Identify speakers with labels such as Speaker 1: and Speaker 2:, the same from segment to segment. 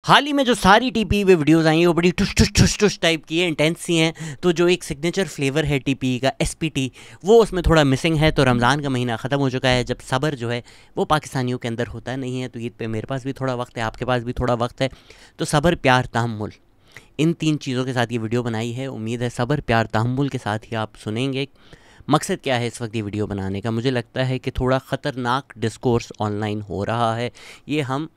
Speaker 1: हाल ही में जो सारी टीपी पे वीडियोस आई हैं वो बड़ी टुश टुश टुश टुश टाइप की है, इंटेंस सी हैं। तो जो एक सिग्नेचर फ्लेवर है टीपी का एसपीटी, वो उसमें थोड़ा मिसिंग है। तो रमज़ान का महीना ख़त्म हो चुका है, जब सब्र जो है वो पाकिस्तानियों के अंदर होता नहीं है। तो ईद पे मेरे पास भी थोड़ा वक्त है, आपके पास भी थोड़ा वक्त है। तो सब्र, प्यार, तहम्मुल, इन 3 चीज़ों के साथ ये वीडियो बनाई है। उम्मीद है सब्र, प्यार, तहम्मुल के साथ ही आप सुनेंगे। मकसद क्या है इस वक्त ये वीडियो बनाने का? मुझे लगता है कि थोड़ा ख़तरनाक डिस्कोर्स ऑनलाइन हो रहा है। ये हम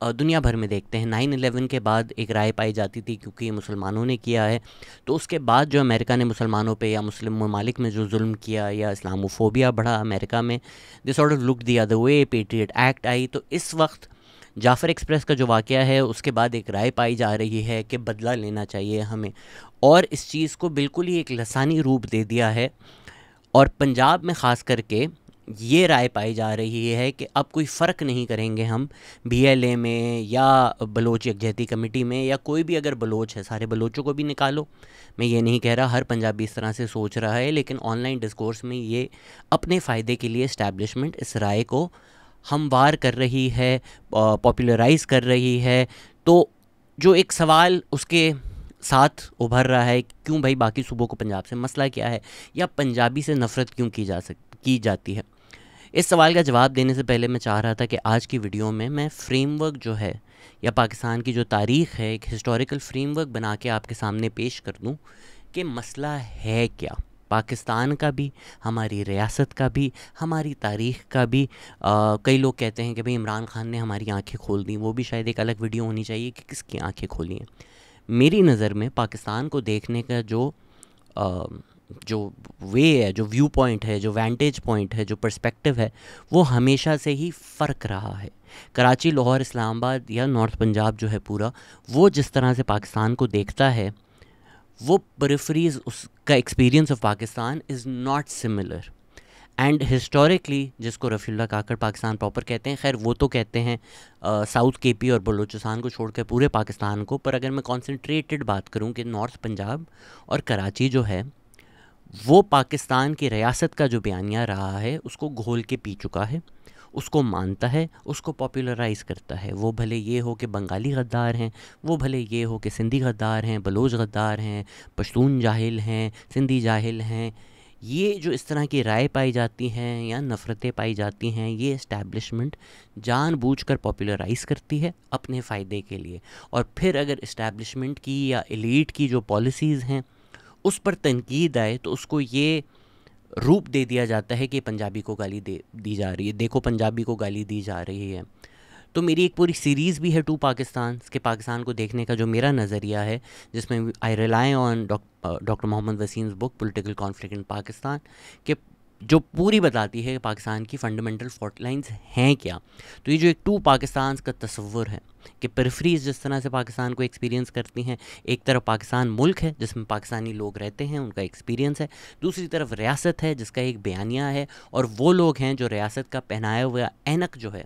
Speaker 1: दुनिया भर में देखते हैं। 9/11 के बाद एक राय पाई जाती थी क्योंकि ये मुसलमानों ने किया है। तो उसके बाद जो अमेरिका ने मुसलमानों पे या मुस्लिम ममालिक में जो जुल्म किया या इस्लामोफोबिया बढ़ा अमेरिका में, they sort of look the other way. Patriot Act आई। तो इस वक्त जाफ़र एक्सप्रेस का जो वाक़या है उसके बाद एक राय पाई जा रही है कि बदला लेना चाहिए हमें, और इस चीज़ को बिल्कुल ही एक लसानी रूप दे दिया है। और पंजाब में ख़ास करके ये राय पाई जा रही है कि अब कोई फ़र्क नहीं करेंगे हम बीएलए में या बलोच यकजहती कमेटी में, या कोई भी अगर बलोच है सारे बलोचों को भी निकालो। मैं ये नहीं कह रहा हर पंजाबी इस तरह से सोच रहा है, लेकिन ऑनलाइन डिस्कोर्स में ये अपने फ़ायदे के लिए इस्टेब्लिशमेंट इस राय को हमवार कर रही है, पॉपुलराइज़ कर रही है। तो जो एक सवाल उसके साथ उभर रहा है, क्यों भाई बाकी सूबों को पंजाब से मसला क्या है, या पंजाबी से नफ़रत क्यों की जाती है? इस सवाल का जवाब देने से पहले मैं चाह रहा था कि आज की वीडियो में मैं फ्रेमवर्क जो है या पाकिस्तान की जो तारीख़ है एक हिस्टोरिकल फ्रेमवर्क बना के आपके सामने पेश कर दूं कि मसला है क्या, पाकिस्तान का भी, हमारी रियासत का भी, हमारी तारीख़ का भी। कई लोग कहते हैं कि भाई इमरान खान ने हमारी आंखें खोल दी, वो भी शायद एक अलग वीडियो होनी चाहिए कि किसकी आंखें खोली हैं। मेरी नज़र में पाकिस्तान को देखने का जो वे है, जो व्यू पॉइंट है, जो वैंटेज पॉइंट है, जो पर्सपेक्टिव है, वो हमेशा से ही फ़र्क रहा है। कराची, लाहौर, इस्लामाबाद या नॉर्थ पंजाब जो है पूरा, वो जिस तरह से पाकिस्तान को देखता है, वो पेरिफेरीज उसका experience of Pakistan is not similar. And historically जिसको रफ़ीउल्लाह काकड़ पाकिस्तान प्रॉपर कहते हैं, खैर वो तो कहते हैं साउथ केपी और बलूचिस्तान को छोड़कर पूरे पाकिस्तान को। पर अगर मैं कॉन्सेंट्रेटेड बात करूं कि नॉर्थ पंजाब और कराची जो है वो पाकिस्तान की रियासत का जो बयानिया रहा है उसको घोल के पी चुका है, उसको मानता है, उसको पॉपुलराइज़ करता है। वो भले ये हो कि बंगाली गद्दार हैं, वो भले ये हो कि सिंधी गद्दार हैं, बलोच गद्दार हैं, पश्तून जाहिल हैं, सिंधी जाहिल हैं। ये जो इस तरह की राय पाई जाती हैं या नफ़रतें पाई जाती हैं, ये इस्टेब्लिशमेंट जानबूझकर पॉपुलराइज़ करती है अपने फ़ायदे के लिए। और फिर अगर इस्टेब्लिशमेंट की या एलीट की जो पॉलिसीज़ हैं उस पर तनकीद आए तो उसको ये रूप दे दिया जाता है कि पंजाबी को गाली दी जा रही है, देखो पंजाबी को गाली दी जा रही है। तो मेरी एक पूरी सीरीज़ भी है टू पाकिस्तान के पाकिस्तान को देखने का जो मेरा नज़रिया है, जिसमें I rely on doctor Mohammad Waseem's book political conflict in Pakistan, के जो पूरी बताती है कि पाकिस्तान की फ़ंडामेंटल फॉल्ट लाइन्स हैं क्या। तो ये जो एक टू पाकिस्तान का तस्वुर है कि पेरिफेरीज जिस तरह से पाकिस्तान को एक्सपीरियंस करती हैं, एक तरफ पाकिस्तान मुल्क है जिसमें पाकिस्तानी लोग रहते हैं, उनका एक्सपीरियंस है, दूसरी तरफ रियासत है जिसका एक बयानिया है, और वो लोग हैं जो रियासत का पहनाया हुआ ऐनक जो है,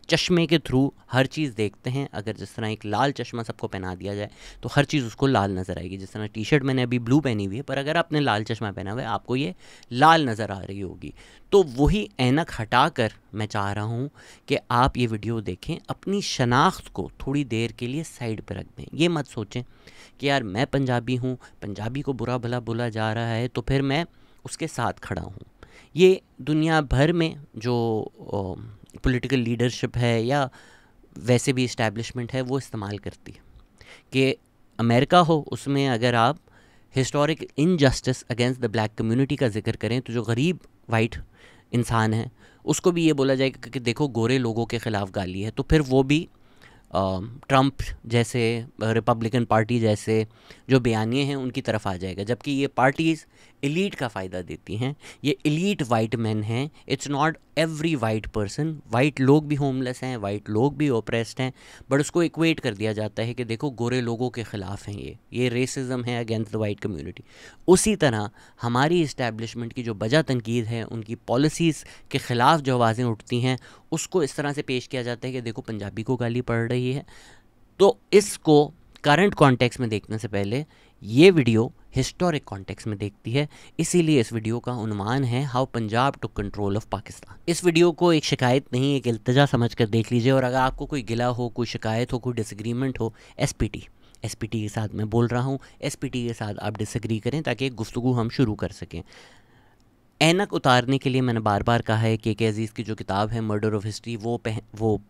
Speaker 1: चश्मे के थ्रू हर चीज़ देखते हैं। अगर जिस तरह एक लाल चश्मा सबको पहना दिया जाए तो हर चीज़ उसको लाल नज़र आएगी। जिस तरह टी शर्ट मैंने अभी ब्लू पहनी हुई है, पर अगर आपने लाल चश्मा पहना हुआ है आपको ये लाल नज़र आ रही होगी। तो वही ऐनक हटाकर मैं चाह रहा हूँ कि आप ये वीडियो देखें, अपनी शनाख्त को थोड़ी देर के लिए साइड पर रख दें। ये मत सोचें कि यार मैं पंजाबी हूँ, पंजाबी को बुरा भला बोला जा रहा है तो फिर मैं उसके साथ खड़ा हूँ। ये दुनिया भर में जो पॉलिटिकल लीडरशिप है या वैसे भी इस्टेब्लिशमेंट है वो इस्तेमाल करती है कि अमेरिका हो, उसमें अगर आप historic injustice against the black community का जिक्र करें तो जो गरीब वाइट इंसान है उसको भी ये बोला जाएगा कि देखो गोरे लोगों के ख़िलाफ़ गाली है, तो फिर वो भी ट्रंप जैसे रिपब्लिकन पार्टी जैसे जो बयानिए हैं उनकी तरफ आ जाएगा। जबकि ये पार्टीज़ एलीट का फ़ायदा देती हैं, ये एलीट वाइट मैन हैं, it's not every white person. White लोग भी होमलेस हैं, वाइट लोग भी ओप्रेस्ड हैं, बट उसको इक्वेट कर दिया जाता है कि देखो गोरे लोगों के ख़िलाफ़ हैं, ये रेसिज्म है अगेंस्ट द वाइट कम्युनिटी। उसी तरह हमारी इस्टेब्लिशमेंट की जो बजा तनकीद है, उनकी पॉलिसीज़ के ख़िलाफ़ जो आवाज़ें उठती हैं, उसको इस तरह से पेश किया जाता है कि देखो पंजाबी को गाली पड़ रही है। तो इसको करंट कॉन्टेक्स्ट में देखने से पहले ये वीडियो हिस्टोरिक कॉन्टेक्स्ट में देखती है। इसीलिए इस वीडियो का उन्वान है how Punjab took control of Pakistan. इस वीडियो को एक शिकायत नहीं, एक इल्तिजा समझ कर देख लीजिए, और अगर आपको कोई गिला हो, कोई शिकायत हो, कोई डिसएग्रीमेंट हो, एसपीटी के साथ मैं बोल रहा हूँ, एसपीटी के साथ आप डिसएग्री करें ताकि एक गुफ्तगू हम शुरू कर सकें। ऐनक उतारने के लिए मैंने बार बार कहा है कि अजीज़ की जो किताब है मर्डर ऑफ हिस्ट्री वो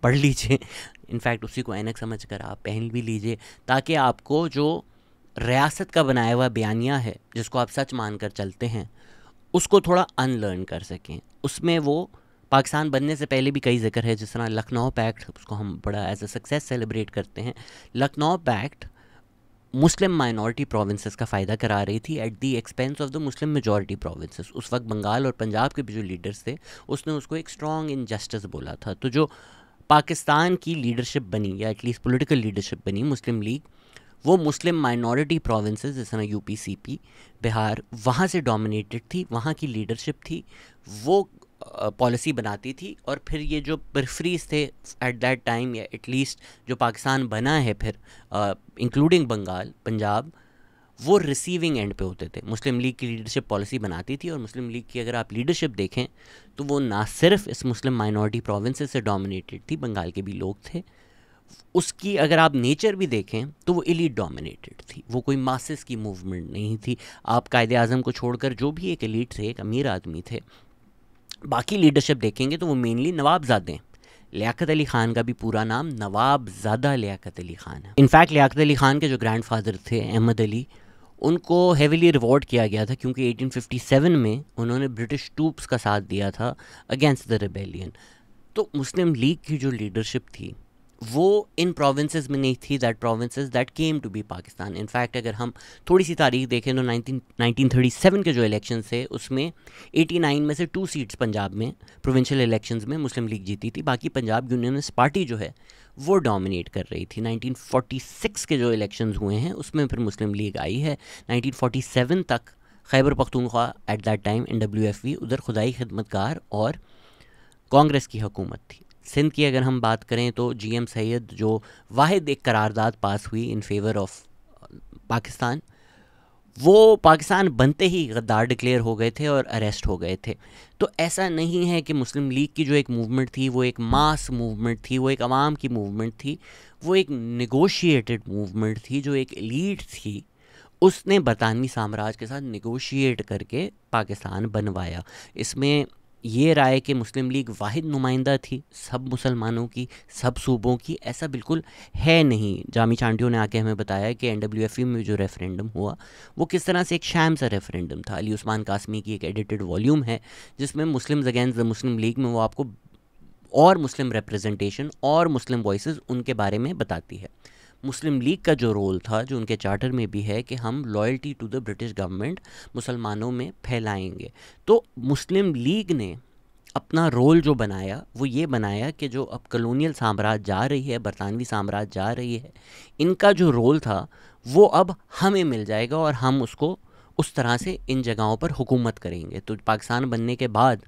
Speaker 1: पढ़ लीजिए। इनफैक्ट उसी को ऐनक समझ कर आप पहन भी लीजिए, ताकि आपको जो रियासत का बनाया हुआ बयानिया है जिसको आप सच मान कर चलते हैं उसको थोड़ा अनलर्न कर सकें। उसमें वो पाकिस्तान बनने से पहले भी कई जिक्र है, जिस तरह लखनऊ पैक्ट, उसको हम बड़ा एज अ सक्सेस सेलिब्रेट करते हैं। Lucknow pact Muslim minority provinces का फ़ायदा करा रही थी at the expense of the Muslim majority provinces. उस वक्त बंगाल और पंजाब के भी जो लीडर्स थे उसने उसको एक स्ट्रॉन्ग इनजस्टिस बोला था। तो जो पाकिस्तान की लीडरशिप बनी, या एटलीस्ट पॉलिटिकल लीडरशिप बनी मुस्लिम लीग, वो मुस्लिम माइनॉरिटी प्रोविंसेस जिस तरह यूपी, सीपी, बिहार, वहाँ से डोमिनेटेड थी, वहाँ की लीडरशिप थी, वो पॉलिसी बनाती थी। और फिर ये जो परफ्रीज थे एट दैट टाइम, या एटलीस्ट जो पाकिस्तान बना है फिर इंक्लूडिंग बंगाल, पंजाब, वो रिसीविंग एंड पे होते थे। मुस्लिम लीग की लीडरशिप पॉलिसी बनाती थी, और मुस्लिम लीग की अगर आप लीडरशिप देखें तो वो ना सिर्फ इस मुस्लिम माइनॉरिटी प्रोविंसेस से डोमिनेटेड थी, बंगाल के भी लोग थे। उसकी अगर आप नेचर भी देखें तो वो एलीट डोमिनेटेड थी, वो कोई मासेस की मूवमेंट नहीं थी। आप कायदे आज़म को छोड़कर जो भी एक एलीट थे, एक अमीर आदमी थे, बाकी लीडरशिप देखेंगे तो वो मेनली नवाबजादे। लियाकत अली ख़ान का भी पूरा नाम नवाबजादा लियाकत अली ख़ान है। इनफैक्ट लियाकत अली ख़ान के जो ग्रैंडफादर थे अहमद अली, उनको हेविली रिवॉर्ड किया गया था क्योंकि 1857 में उन्होंने ब्रिटिश ट्रूप्स का साथ दिया था अगेंस्ट द रिबेलियन। तो मुस्लिम लीग की जो लीडरशिप थी वो इन प्रोविंसेस में नहीं थी, that provinces that came to be Pakistan. In fact अगर हम थोड़ी सी तारीख देखें तो 1937 के जो इलेक्शन थे उसमें 89 में से 2 सीट्स पंजाब में प्रोविंशियल इलेक्शंस में मुस्लिम लीग जीती थी। बाकी पंजाब यूनियनिस्ट पार्टी जो है वो डोमिनेट कर रही थी। 1946 के जो इलेक्शंस हुए हैं उसमें फिर मुस्लिम लीग आई है। 1947 तक Khyber Pakhtunkhwa at that time NWFV, उधर खुदाई खिदमतगार और कांग्रेस की हुकूमत थी। सिंध की अगर हम बात करें तो GM सैयद जो वाहिद एक करारदाद पास हुई इन फेवर ऑफ पाकिस्तान, वो पाकिस्तान बनते ही गद्दार डिक्लेयर हो गए थे और अरेस्ट हो गए थे। तो ऐसा नहीं है कि मुस्लिम लीग की जो एक मूवमेंट थी वो एक मास मूवमेंट थी, वो एक अवाम की मूवमेंट थी, वो एक नेगोशिएटेड मूवमेंट थी। जो एक एलीट थी उसने बरतानवी साम्राज्य के साथ नेगोशिएट करके पाकिस्तान बनवाया। इसमें ये राय कि मुस्लिम लीग वाहिद नुमाइंदा थी सब मुसलमानों की, सब सूबों की, ऐसा बिल्कुल है नहीं। जामी चांडियों ने आके हमें बताया कि NWFE में जो रेफरेंडम हुआ वो किस तरह से एक शैम सा रेफरेंडम था। अली उस्मान कासमी की एक एडिटेड वॉल्यूम है जिसमें Muslims against the Muslim league में वो आपको और मुस्लिम रिप्रेजेंटेशन और मुस्लिम वॉइसेस उनके बारे में बताती है। मुस्लिम लीग का जो रोल था, जो उनके चार्टर में भी है कि हम loyalty to the British government मुसलमानों में फैलाएंगे। तो मुस्लिम लीग ने अपना रोल जो बनाया वो ये बनाया कि जो अब कॉलोनियल साम्राज्य जा रही है, बरतानवी साम्राज्य जा रही है, इनका जो रोल था वो अब हमें मिल जाएगा और हम उसको उस तरह से इन जगहों पर हुकूमत करेंगे। तो पाकिस्तान बनने के बाद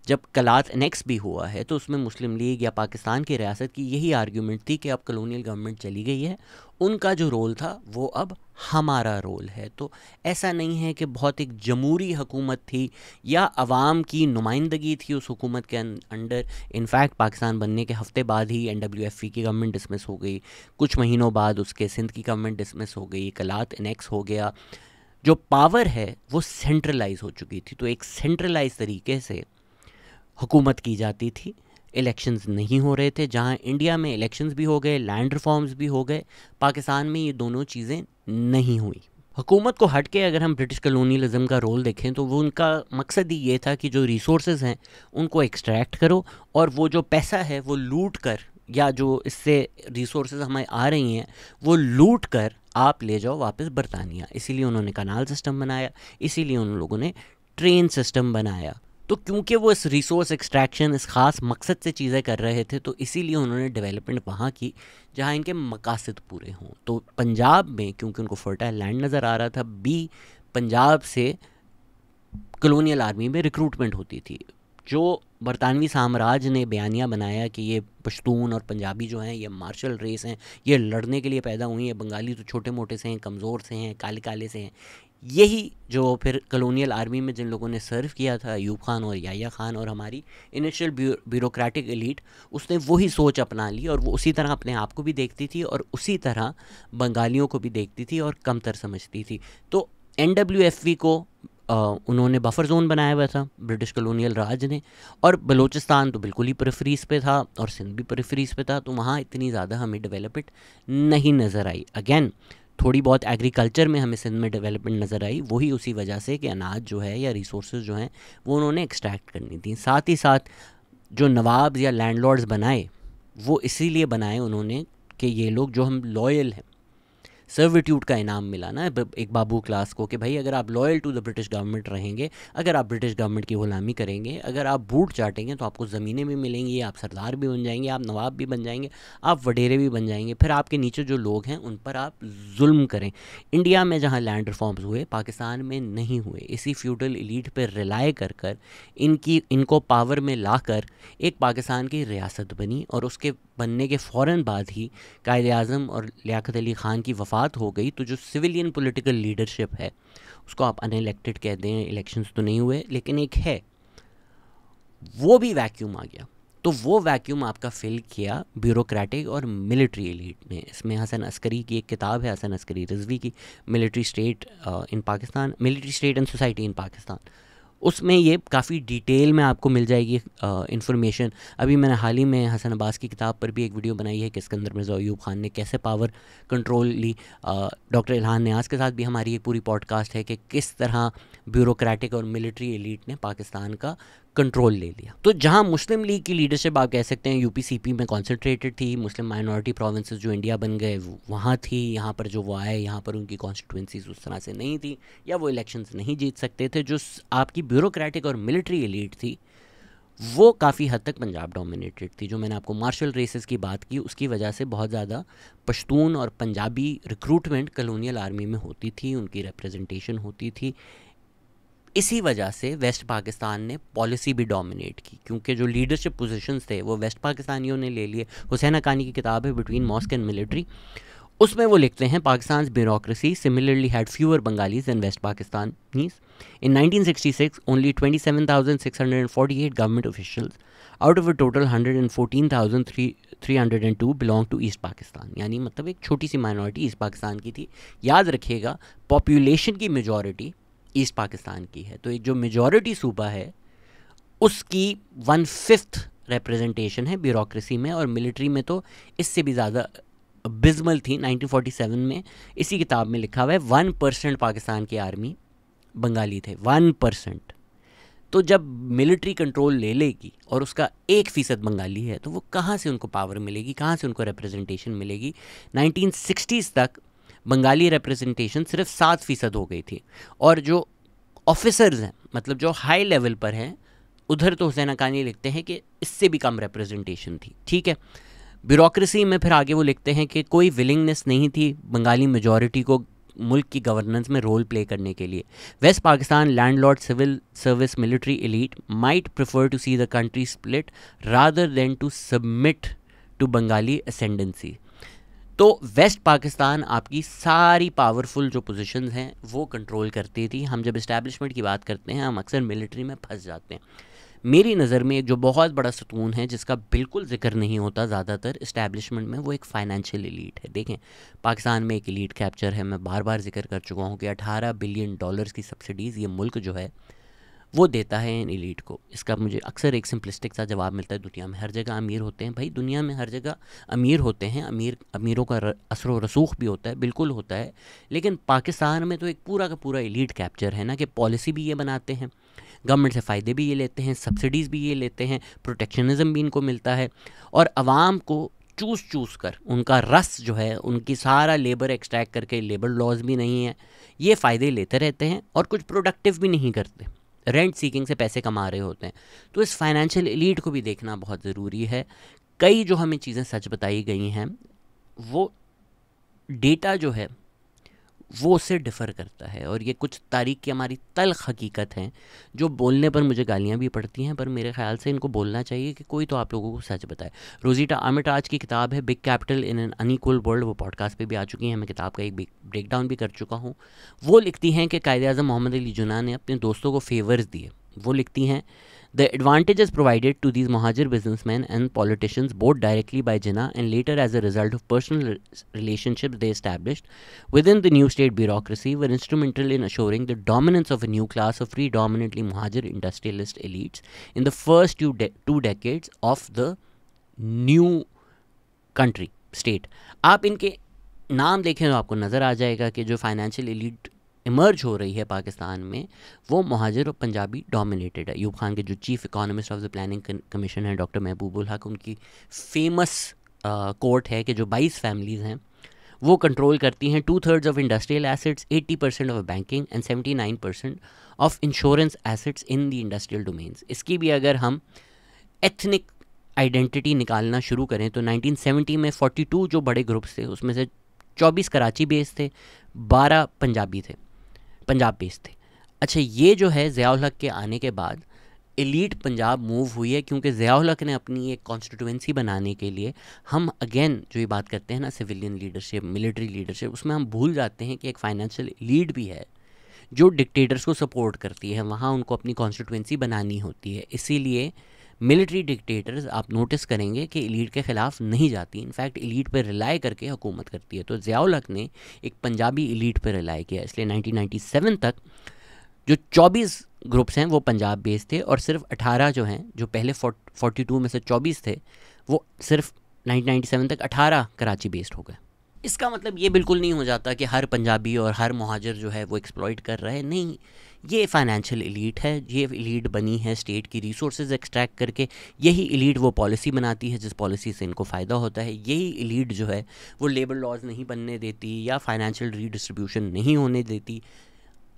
Speaker 1: जब कलात एनेक्स भी हुआ है तो उसमें मुस्लिम लीग या पाकिस्तान की रियासत की यही आर्ग्यूमेंट थी कि अब कॉलोनियल गवर्नमेंट चली गई है, उनका जो रोल था वो अब हमारा रोल है। तो ऐसा नहीं है कि बहुत एक जमहूरी हुकूमत थी या अवाम की नुमाइंदगी थी उस हुकूमत के अंडर। इनफैक्ट पाकिस्तान बनने के हफ्ते बाद ही NWFE की गवर्नमेंट डिसमिस हो गई, कुछ महीनों बाद उसके सिंध की गवर्नमेंट डिसमिस हो गई, कलात एनेक्स हो गया। जो पावर है वो सेंट्रलाइज हो चुकी थी। तो एक सेंट्रलाइज तरीके से हुकूमत की जाती थी, इलेक्शंस नहीं हो रहे थे। जहां इंडिया में इलेक्शंस भी हो गए, लैंड रिफॉर्म्स भी हो गए, पाकिस्तान में ये दोनों चीज़ें नहीं हुई। हुकूमत को हट के अगर हम ब्रिटिश कॉलोनियलिज्म का रोल देखें तो वो उनका मकसद ही ये था कि जो रिसोर्सेज हैं उनको एक्सट्रैक्ट करो और वो जो पैसा है वो लूट कर, या जो इससे रिसोर्सेज हमें आ रही हैं वो लूट कर आप ले जाओ वापस बरतानिया। इसीलिए उन्होंने कनाल सिस्टम बनाया, इसीलिए उन लोगों ने ट्रेन सिस्टम बनाया। तो क्योंकि वो इस रिसोर्स एक्सट्रैक्शन, इस ख़ास मकसद से चीज़ें कर रहे थे, तो इसीलिए उन्होंने डेवलपमेंट वहाँ की जहाँ इनके मकासद पूरे हों। तो पंजाब में क्योंकि उनको फर्टाइल लैंड नज़र आ रहा था, पंजाब से कॉलोनियल आर्मी में रिक्रूटमेंट होती थी। जो बरतानवी साम्राज्य ने बयानिया बनाया कि ये पश्तून और पंजाबी जो हैं ये मार्शल रेस हैं, ये लड़ने के लिए पैदा हुई हैं, बंगाली तो छोटे मोटे से हैं, कमज़ोर से हैं, काले काले से हैं, यही जो फिर कॉलोनियल आर्मी में जिन लोगों ने सर्व किया था, अयूब खान और याह्या खान और हमारी इनिशियल ब्यूरोक्रेटिक एलीट, उसने वही सोच अपना ली और वो उसी तरह अपने आप को भी देखती थी और उसी तरह बंगालियों को भी देखती थी और कमतर समझती थी। तो NWFV को उन्होंने बफर जोन बनाया हुआ था ब्रिटिश कॉलोनियल राज ने, और बलूचिस्तान तो बिल्कुल ही प्रेफरीज पे था और सिंध भी प्रेफरीज पे था, तो वहाँ इतनी ज़्यादा हमें डेवलपमेंट नहीं नज़र आई। अगेन थोड़ी बहुत एग्रीकल्चर में हमें सिंध में डेवलपमेंट नज़र आई, वही उसी वजह से कि अनाज जो है या रिसोर्सेज जो हैं वो उन्होंने एक्सट्रैक्ट करनी थी। साथ ही साथ जो नवाब्स या लैंडलॉर्ड्स बनाए वो इसीलिए बनाए उन्होंने कि ये लोग जो हम लॉयल हैं, सर्विट्यूड का इनाम मिला ना एक बाबू क्लास को कि भाई अगर आप loyal to the British government रहेंगे, अगर आप ब्रिटिश गवर्नमेंट की ग़ुलामी करेंगे, अगर आप बूट चाटेंगे तो आपको ज़मीनें भी मिलेंगी, आप सरदार भी बन जाएंगे, आप नवाब भी बन जाएंगे, आप वडेरे भी बन जाएंगे, फिर आपके नीचे जो लोग हैं उन पर आप जुल्म करें। इंडिया में जहाँ लैंड रिफॉर्म्स हुए, पाकिस्तान में नहीं हुए। इसी फ्यूडल एलीट पर रिलाय कर कर इनको पावर में लाकर एक पाकिस्तान की रियासत बनी, और उसके बनने के फ़ौरन बाद ही कायद आज़म और लियाकत अली ख़ान की वफ़ात हो गई। तो जो सिविलियन पॉलिटिकल लीडरशिप है, उसको आप अनइलेक्टेड कह दें, इलेक्शंस तो नहीं हुए लेकिन एक है, वो भी वैक्यूम आ गया। तो वो वैक्यूम आपका फिल किया ब्यूरोक्रेटिक और मिलिट्री एलीट ने। इसमें हसन अस्करी की एक किताब है, हसन अस्करी रिजवी की, military state in Pakistan, military state and society in Pakistan, उसमें ये काफ़ी डिटेल में आपको मिल जाएगी इन्फॉर्मेशन। अभी मैंने हाल ही में हसन अब्बास की किताब पर भी एक वीडियो बनाई है कि सिकंदर मिर्ज़ा अयूब खान ने कैसे पावर कंट्रोल ली। डॉक्टर इल्हान नियाज़ के साथ भी हमारी एक पूरी पॉडकास्ट है कि किस तरह ब्यूरोक्रेटिक और मिलिट्री एलीट ने पाकिस्तान का कंट्रोल ले लिया। तो जहां मुस्लिम लीग की लीडरशिप आप कह सकते हैं UPCP में कॉन्सेंट्रेटेड थी, मुस्लिम माइनॉरिटी प्रोविंसेस जो इंडिया बन गए वहाँ थी, यहाँ पर जो वो आए यहाँ पर उनकी कॉन्स्टिट्यूंसीज उस तरह से नहीं थी या वो इलेक्शंस नहीं जीत सकते थे। जो आपकी ब्यूरोक्रेटिक और मिलिट्री एलीट थी वो काफ़ी हद तक पंजाब डोमिनेटेड थी। जो मैंने आपको मार्शल रेसेस की बात की, उसकी वजह से बहुत ज़्यादा पश्तून और पंजाबी रिक्रूटमेंट कॉलोनियल आर्मी में होती थी, उनकी रिप्रेजेंटेशन होती थी। इसी वजह से वेस्ट पाकिस्तान ने पॉलिसी भी डोमिनेट की, क्योंकि जो लीडरशिप पोजीशंस थे वो वेस्ट पाकिस्तानियों ने ले लिए। हुसैन हक्कानी की किताब है बिटवीन मॉस्क एंड मिलिट्री, उसमें वो लिखते हैं Pakistan bureaucracy similarly had fewer Bengalis than West Pakistanis. In 1966 only 27,648 government officials out of a total 114,302 belong to East Pakistan. यानी मतलब एक छोटी सी माइनॉरिटी ईस्ट पाकिस्तान की थी। याद रखिएगा पॉपुलेशन की मेजॉरिटी ईस्ट पाकिस्तान की है, तो एक जो मेजॉरिटी सूबा है उसकी 1/5 रिप्रेजेंटेशन है ब्यूरोक्रेसी में, और मिलिट्री में तो इससे भी ज़्यादा अबिस्मल थी। 1947 में इसी किताब में लिखा हुआ है 1% पाकिस्तान की आर्मी बंगाली थे, 1%। तो जब मिलिट्री कंट्रोल ले लेगी और उसका 1% बंगाली है, तो वो कहाँ से उनको पावर मिलेगी, कहाँ से उनको रिप्रेजेंटेशन मिलेगी। 1960s तक बंगाली रिप्रेजेंटेशन सिर्फ 7% हो गई थी, और जो ऑफिसर्स हैं मतलब जो हाई लेवल पर हैं उधर तो हुसैन हक्कानी लिखते हैं कि इससे भी कम रिप्रेजेंटेशन थी। ठीक है, ब्यूरोक्रेसी में फिर आगे वो लिखते हैं कि कोई विलिंगनेस नहीं थी बंगाली मेजॉरिटी को मुल्क की गवर्नेंस में रोल प्ले करने के लिए। West Pakistan landlord civil service military elite might prefer to see the country split rather than to submit to Bengali ascendancy. तो वेस्ट पाकिस्तान आपकी सारी पावरफुल जो पोजीशंस हैं वो कंट्रोल करती थी। हम जब इस्टेब्लिशमेंट की बात करते हैं हम अक्सर मिलिट्री में फंस जाते हैं। मेरी नज़र में एक जो बहुत बड़ा सतून है जिसका बिल्कुल जिक्र नहीं होता ज़्यादातर इस्टेब्लिशमेंट में, वो एक फ़ाइनेंशियल एलीट है। देखें पाकिस्तान में एक एलीट कैप्चर है, मैं बार बार जिक्र कर चुका हूँ कि $18 बिलियन की सब्सिडीज़ ये मुल्क जो है वो देता है इन एलीट को। इसका मुझे अक्सर एक सिंपलिस्टिक सा जवाब मिलता है, दुनिया में हर जगह अमीर होते हैं। भाई दुनिया में हर जगह अमीर होते हैं, अमीरों का असर व रसूख भी होता है, बिल्कुल होता है, लेकिन पाकिस्तान में तो एक पूरा का पूरा एलीट कैप्चर है ना, कि पॉलिसी भी ये बनाते हैं, गवर्नमेंट से फ़ायदे भी ये लेते हैं, सब्सिडीज़ भी ये लेते हैं, प्रोटेक्शनिज़म भी इनको मिलता है, और आवाम को चूस कर उनका रस जो है, उनकी सारा लेबर एक्सट्रैक्ट करके, लेबर लॉज भी नहीं है, ये फ़ायदे लेते रहते हैं और कुछ प्रोडक्टिव भी नहीं करते, रेंट सीकिंग से पैसे कमा रहे होते हैं। तो इस फाइनेंशियल एलीट को भी देखना बहुत ज़रूरी है। कई जो हमें चीज़ें सच बताई गई हैं वो डेटा जो है वो उससे डिफ़र करता है। और ये कुछ तारीख की हमारी तल्ख़ हकीकत हैं जो बोलने पर मुझे गालियाँ भी पड़ती हैं, पर मेरे ख़्याल से इनको बोलना चाहिए कि कोई तो आप लोगों को सच बताए। रोज़िटा आर्मिटाज की किताब है big capital in an unequal world, वो पॉडकास्ट पे भी आ चुकी हैं, मैं किताब का एक ब्रेक डाउन भी कर चुका हूँ। वो लिखती हैं कि कायदे-आज़म मोहम्मद अली जिन्ना ने अपने दोस्तों को फेवर्स दिए। वो लिखती हैं, The advantages provided to these Muhajir businessmen and politicians, both directly by Jinnah and later as a result of personal relationships they established within the new state bureaucracy, were instrumental in assuring the dominance of a new class of predominantly Muhajir industrialist elites in the first two decades of the new country state. आप इनके नाम देखें तो आपको नज़र आ जाएगा कि जो फाइनेंशियल एलीट इमर्ज हो रही है पाकिस्तान में वो मुहाजिर और पंजाबी डोमिनेटेड है। अयूब खान के जो chief economist of the planning commission है डॉक्टर महबूबुल हक, उनकी फेमस कोट है कि जो 22 फैमिलीज़ हैं वो कंट्रोल करती हैं 2/3 of industrial assets, 80% of banking and 79% of insurance assets in the industrial domains. इसकी भी अगर हम एथनिक आइडेंटिटी निकालना शुरू करें तो 1970 में 42 जो बड़े ग्रुप्स थे उसमें से 24 कराची बेस्ड थे, 12 पंजाब बेस्ड थे। अच्छा, ये जो है ज़ियाउल हक के आने के बाद एलीट पंजाब मूव हुई है, क्योंकि ज़ियाउल हक ने अपनी एक कॉन्स्टिट्यूएंसी बनाने के लिए, हम अगेन जो ये बात करते हैं ना सिविलियन लीडरशिप, मिलिट्री लीडरशिप, उसमें हम भूल जाते हैं कि एक फाइनेंशियल लीड भी है जो डिक्टेटर्स को सपोर्ट करती है। वहाँ उनको अपनी कॉन्स्टिट्यूएंसी बनानी होती है, इसीलिए मिलिट्री डिक्टेटर्स आप नोटिस करेंगे कि एलीट के ख़िलाफ़ नहीं जाती, इनफैक्ट एलीट पर रिलाई करके हुकूमत करती है। तो ज़ियाउल हक ने एक पंजाबी एलीट पर रिलाई किया, इसलिए 1997 तक जो 24 ग्रुप्स हैं वो पंजाब बेस्ड थे और सिर्फ 18 जो हैं, जो पहले 42 में से 24 थे, वो सिर्फ 1997 तक 18 कराची बेस्ड हो गए। इसका मतलब ये बिल्कुल नहीं हो जाता कि हर पंजाबी और हर मुहाजिर जो है वो एक्सप्लॉइट कर रहा है, नहीं। ये फाइनेंशियल एलीट है, ये एलीट बनी है स्टेट की रिसोर्सेज एक्सट्रैक्ट करके, यही एलीट वो पॉलिसी बनाती है जिस पॉलिसी से इनको फ़ायदा होता है, यही एलीट जो है वो लेबर लॉज नहीं बनने देती या फाइनेंशियल रीडिस्ट्रीब्यूशन नहीं होने देती।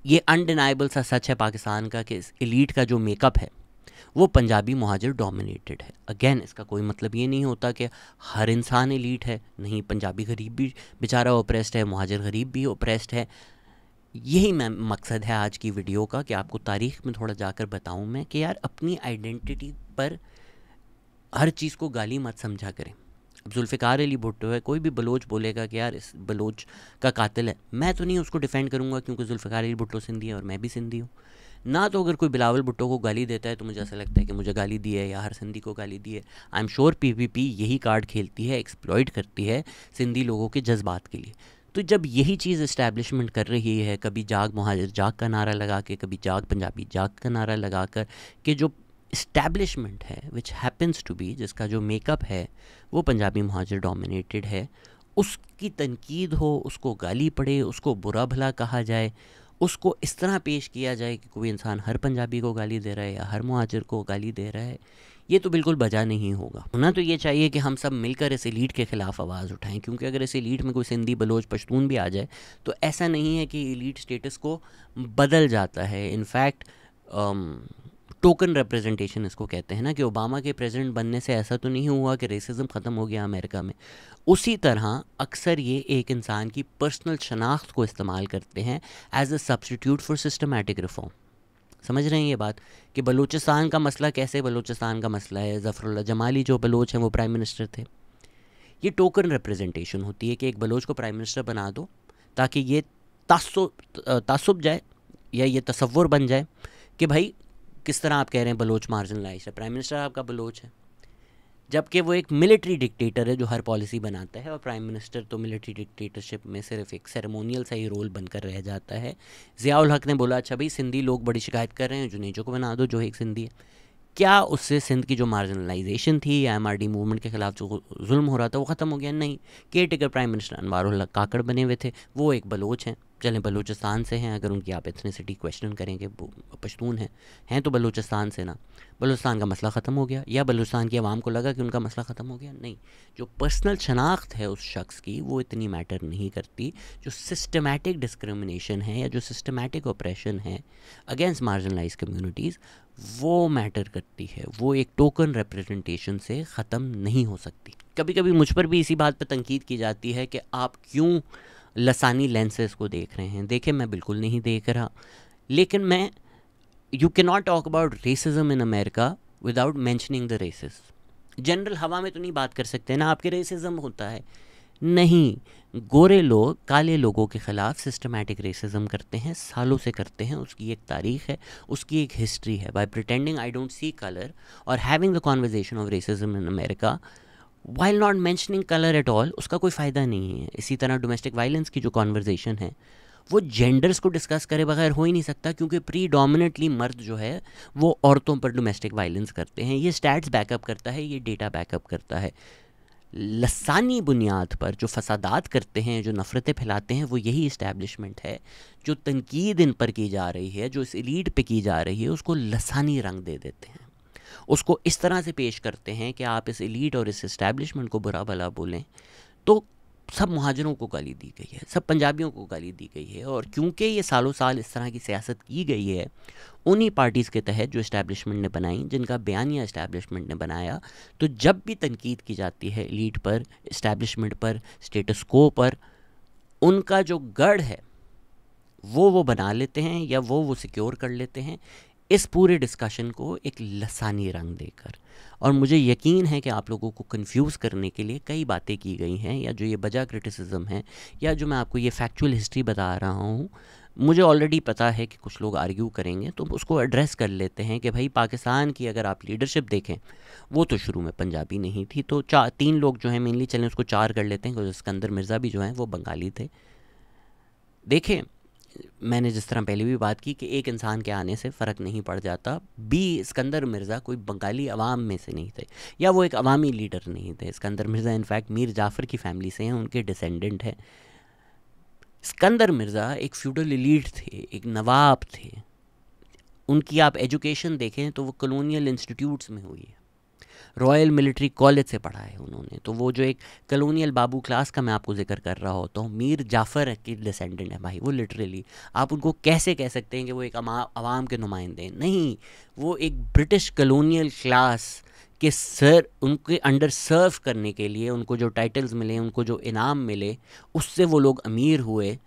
Speaker 1: ये अनडिनाइबल सा सच है पाकिस्तान का कि इस एलीट का जो मेकअप है वो पंजाबी मुहाजिर डोमिनेटेड है। अगेन, इसका कोई मतलब ये नहीं होता कि हर इंसान एलीट है, नहीं, पंजाबी गरीब भी बेचारा ओप्रेस्ड है, मुहाजिर गरीब भी ओप्रेस्ड है। यही मकसद है आज की वीडियो का कि आपको तारीख़ में थोड़ा जाकर बताऊं मैं कि यार अपनी आइडेंटिटी पर हर चीज़ को गाली मत समझा करें। अब जुल्फ़िकार अली भुट्टो है, कोई भी बलोच बोलेगा कि यार इस बलोच का कातिल है, मैं तो नहीं उसको डिफेंड करूँगा क्योंकि जुल्फ़िकार अली भुट्टो सिंधी है और मैं भी सिंधी हूँ ना। तो अगर कोई बिलावल भुट्टो को गाली देता है तो मुझे ऐसा लगता है कि मुझे गाली दी है या हर सिंधी को गाली दी है। आई एम श्योर PPP यही कार्ड खेलती है, एक्सप्लॉइट करती है सिंधी लोगों के जज्बात के लिए। तो जब यही चीज़ इस्टेब्लिशमेंट कर रही है, कभी जाग मुहाजिर जाग का नारा लगा के, कभी जाग पंजाबी जाग का नारा लगा कर, कि जो इस्टेब्लिशमेंट है विच हैपन्स टू बी, जिसका जो मेकअप है वो पंजाबी मुहाजिर डोमिनेटेड है, उसकी तनकीद हो, उसको गाली पड़े, उसको बुरा भला कहा जाए, उसको इस तरह पेश किया जाए कि कोई इंसान हर पंजाबी को गाली दे रहा है या हर मुहाजिर को गाली दे रहा है, ये तो बिल्कुल बजा नहीं होगा। होना तो ये चाहिए कि हम सब मिलकर इस एलीट के ख़िलाफ़ आवाज़ उठाएं, क्योंकि अगर इस एलीट में कोई सिंधी, बलोच, पश्तून भी आ जाए तो ऐसा नहीं है कि एलीट स्टेटस को बदल जाता है। इनफैक्ट टोकन रिप्रेजेंटेशन इसको कहते हैं ना, कि ओबामा के प्रेसिडेंट बनने से ऐसा तो नहीं हुआ कि रेसिज्म ख़त्म हो गया अमेरिका में। उसी तरह अक्सर ये एक इंसान की पर्सनल शनाख्त को इस्तेमाल करते हैं as a substitute for systematic reform. समझ रहे हैं ये बात कि बलूचिस्तान का मसला कैसे बलूचिस्तान का मसला है, ज़फ़रुल्लाह जमाली जो बलोच हैं वो प्राइम मिनिस्टर थे। ये टोकन रिप्रेजेंटेशन होती है कि एक बलोच को प्राइम मिनिस्टर बना दो ताकि ये तासुब जाए या ये तसव्वुर बन जाए कि भाई किस तरह आप कह रहे हैं बलोच मार्जिनलाइज्ड है, प्राइम मिनिस्टर आपका बलोच है, जबकि वो एक मिलिट्री डिक्टेटर है जो हर पॉलिसी बनाता है, और प्राइम मिनिस्टर तो मिलिट्री डिक्टेटरशिप में सिर्फ एक सेरेमोनियल सा ही रोल बनकर रह जाता है। ज़ियाउल हक ने बोला अच्छा भाई सिंधी लोग बड़ी शिकायत कर रहे हैं, जुनेजो को बना दो जो एक सिंधी है। क्या उससे सिंध की जो मार्जिनलाइजेशन थी या MRD मूवमेंट के ख़िलाफ़ जो जुल्म हो रहा था वो ख़त्म हो गया? नहीं। Care taker prime minister Anwarul हक काकड़ बने हुए थे, वो एक बलोच हैं, चलें बलूचिस्तान से हैं, अगर उनकी आप एथनिसिटी क्वेश्चन करेंगे, पश्तून हैं तो बलूचिस्तान से ना, बलूचिस्तान का मसला ख़त्म हो गया, या बलूचिस्तान की आवाम को लगा कि उनका मसला ख़त्म हो गया? नहीं। जो पर्सनल शनाख्त है उस शख्स की वो इतनी मैटर नहीं करती, जो सिस्टमैटिक डिस्क्रिमिनेशन है या जो सिस्टमैटिक ऑपरेशन है अगेंस्ट मार्जिनलाइज कम्युनिटीज़ वो मैटर करती है, वो एक टोकन रिप्रेजेंटेशन से ख़त्म नहीं हो सकती। कभी कभी मुझ पर भी इसी बात पर तनकीद की जाती है कि आप क्यों लसानी लेंसेज को देख रहे हैं। देखिए, मैं बिल्कुल नहीं देख रहा, लेकिन मैं you can not talk about racism in America without mentioning the races. General हवा में तो नहीं बात कर सकते ना, आपके रेसिज्म होता है। नहीं, गोरे लोग काले लोगों के ख़िलाफ़ सिस्टमैटिक रेसिज्म करते हैं, सालों से करते हैं। उसकी एक तारीख़ है, उसकी एक हिस्ट्री है। By pretending I don't see colour और having the conversation of racism in America while not mentioning colour at all, उसका कोई फ़ायदा नहीं है। इसी तरह डोमेस्टिक वायलेंस की जो कॉन्वर्जेशन है वो जेंडर्स को डिस्कस करे बगैर हो ही नहीं सकता, क्योंकि प्रीडोमिनेटली मर्द जो है वो औरतों पर डोमेस्टिक वायलेंस करते हैं। ये स्टैट्स बैकअप करता है, ये डेटा बैकअप करता है। लसानी बुनियाद पर जो फसादात करते हैं, जो नफ़रतें फैलाते हैं, वो यही इस्टेब्लिशमेंट है। जो तनकीद इन पर की जा रही है, जो इस एलीट पे की जा रही है, उसको लसानी रंग दे देते हैं। उसको इस तरह से पेश करते हैं कि आप इस एलीट और इस इस्टेब्लिशमेंट को बुरा भला बोलें तो सब मुहाजिरों को गाली दी गई है, सब पंजाबियों को गाली दी गई है। और क्योंकि ये सालों साल इस तरह की सियासत की गई है उन्हीं पार्टीज़ के तहत जो इस्टेब्लिशमेंट ने बनाई, जिनका बयानिया इस्टेब्लिशमेंट ने बनाया, तो जब भी तनकीद की जाती है एलीट पर, इस्टेब्लिशमेंट पर, स्टेटस को पर, उनका जो गढ़ है वो बना लेते हैं या वो सिक्योर कर लेते हैं इस पूरे डिस्कशन को एक लसानी रंग देकर। और मुझे यकीन है कि आप लोगों को कंफ्यूज करने के लिए कई बातें की गई हैं, या जो ये बजा क्रिटिसिज्म है, या जो मैं आपको ये फैक्चुअल हिस्ट्री बता रहा हूँ, मुझे ऑलरेडी पता है कि कुछ लोग आर्ग्यू करेंगे, तो उसको एड्रेस कर लेते हैं कि भाई पाकिस्तान की अगर आप लीडरशिप देखें, वो तो शुरू में पंजाबी नहीं थी, तो 3 लोग जो हैं मेनली, चलें उसको 4 कर लेते हैं, क्योंकि सिकंदर मिर्ज़ा भी जो हैं वो बंगाली थे। देखें, मैंने जिस तरह पहले भी बात की कि एक इंसान के आने से फ़र्क नहीं पड़ जाता। सिकंदर मिर्ज़ा कोई बंगाली अवाम में से नहीं थे, या वो एक अवामी लीडर नहीं थे। सिकंदर मिर्ज़ा इनफैक्ट मीर जाफ़र की फैमिली से हैं, उनके डिसेंडेंट हैं। सिकंदर मिर्ज़ा एक फ्यूडल एलीट थे, एक नवाब थे। उनकी आप एजुकेशन देखें तो वो कॉलोनियल इंस्टीट्यूट्स में हुई है, रॉयल मिलिट्री कॉलेज से पढ़ा है उन्होंने। तो वो जो एक कॉलोनियल बाबू क्लास का मैं आपको जिक्र कर रहा होता हूँ, मीर जाफ़र की डिसेंडेंट है भाई वो। लिटरली आप उनको कैसे कह सकते हैं कि वो एक अवाम के नुमाइंदे? नहीं, वो एक ब्रिटिश कॉलोनियल क्लास के उनके अंडर सर्व करने के लिए उनको जो टाइटल्स मिले, उनको जो इनाम मिले, उससे वो लोग अमीर हुए,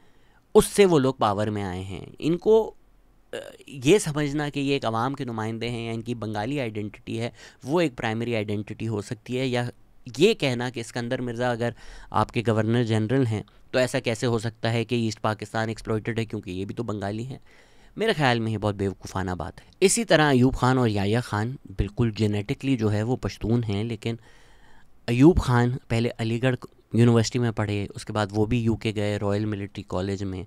Speaker 1: उससे वो लोग पावर में आए हैं। इनको ये समझना कि ये एक अवाम के नुमाइंदे हैं या इनकी बंगाली आइडेंटिटी है वो एक प्राइमरी आइडेंटिटी हो सकती है, या ये कहना कि सिकंदर मिर्ज़ा अगर आपके गवर्नर जनरल हैं तो ऐसा कैसे हो सकता है कि ईस्ट पाकिस्तान एक्सप्लॉइटेड है क्योंकि ये भी तो बंगाली हैं, मेरे ख्याल में ये बहुत बेवकूफ़ाना बात है। इसी तरह अयूब ख़ान और याया ख़ान बिल्कुल जेनेटिकली जो है वो पश्तून हैं, लेकिन अयूब ख़ान पहले अलीगढ़ यूनिवर्सिटी में पढ़े, उसके बाद वो भी यूके गए रॉयल मिलिट्री कॉलेज में,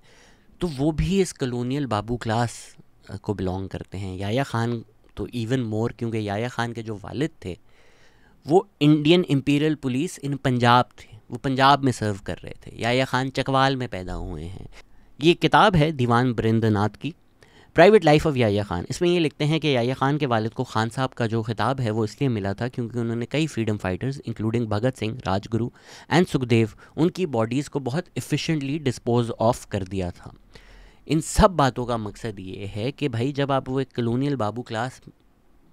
Speaker 1: तो वो भी इस कॉलोनियल बाबू क्लास को बिलोंग करते हैं। याया ख़ान तो इवन मोर, क्योंकि याया ख़ान के जो वालिद थे वो इंडियन इंपीरियल पुलिस इन पंजाब थे, वो पंजाब में सर्व कर रहे थे। याया ख़ान चकवाल में पैदा हुए हैं। ये किताब है दीवान बरिंद्रनाथ की, प्राइवेट लाइफ ऑफ याया ख़ान। इसमें ये लिखते हैं कि याया ख़ान के वालिद को खान साहब का जो खिताब है वो इसलिए मिला था क्योंकि उन्होंने कई freedom fighters including Bhagat Singh, Rajguru and Sukhdev, उनकी बॉडीज़ को बहुत एफिशिएंटली डिस्पोज ऑफ कर दिया था। इन सब बातों का मकसद ये है कि भाई जब आप वो एक कॉलोनियल बाबू क्लास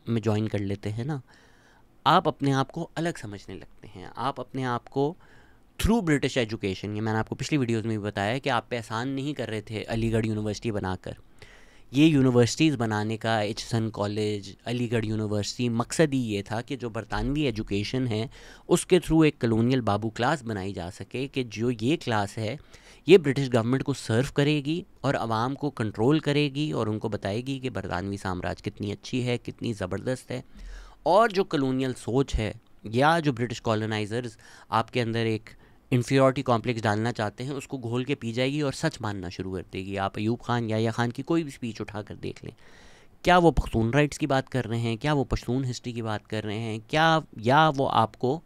Speaker 1: में ज्वाइन कर लेते हैं ना, आप अपने आप को अलग समझने लगते हैं। आप अपने आप को थ्रू ब्रिटिश एजुकेशन, ये मैंने आपको पिछली वीडियोज़ में भी बताया कि आप पे एहसान नहीं कर रहे थे अलीगढ़ यूनिवर्सिटी बनाकर। ये यूनिवर्सिटीज़ बनाने का, एचसन कॉलेज, अलीगढ़ यूनिवर्सिटी, मकसद ही ये था कि जो बरतानवी एजुकेशन है उसके थ्रू एक कॉलोनियल बाबू क्लास बनाई जा सके, कि जो ये क्लास है ये ब्रिटिश गवर्नमेंट को सर्व करेगी और आवाम को कंट्रोल करेगी और उनको बताएगी कि बरतानवी साम्राज्य कितनी अच्छी है, कितनी ज़बरदस्त है। और जो कॉलोनियल सोच है या जो ब्रिटिश कॉलोनाइजर्स आपके अंदर एक इन्फीरियरिटी कॉम्प्लेक्स डालना चाहते हैं, उसको घोल के पी जाएगी और सच मानना शुरू कर देगी। आप अयूब ख़ान, याया ख़ान की कोई भी स्पीच उठा कर देख लें, क्या वो पख्तून राइट्स की बात कर रहे हैं, क्या वो पश्तून हिस्ट्री की बात कर रहे हैं, क्या या वो आपको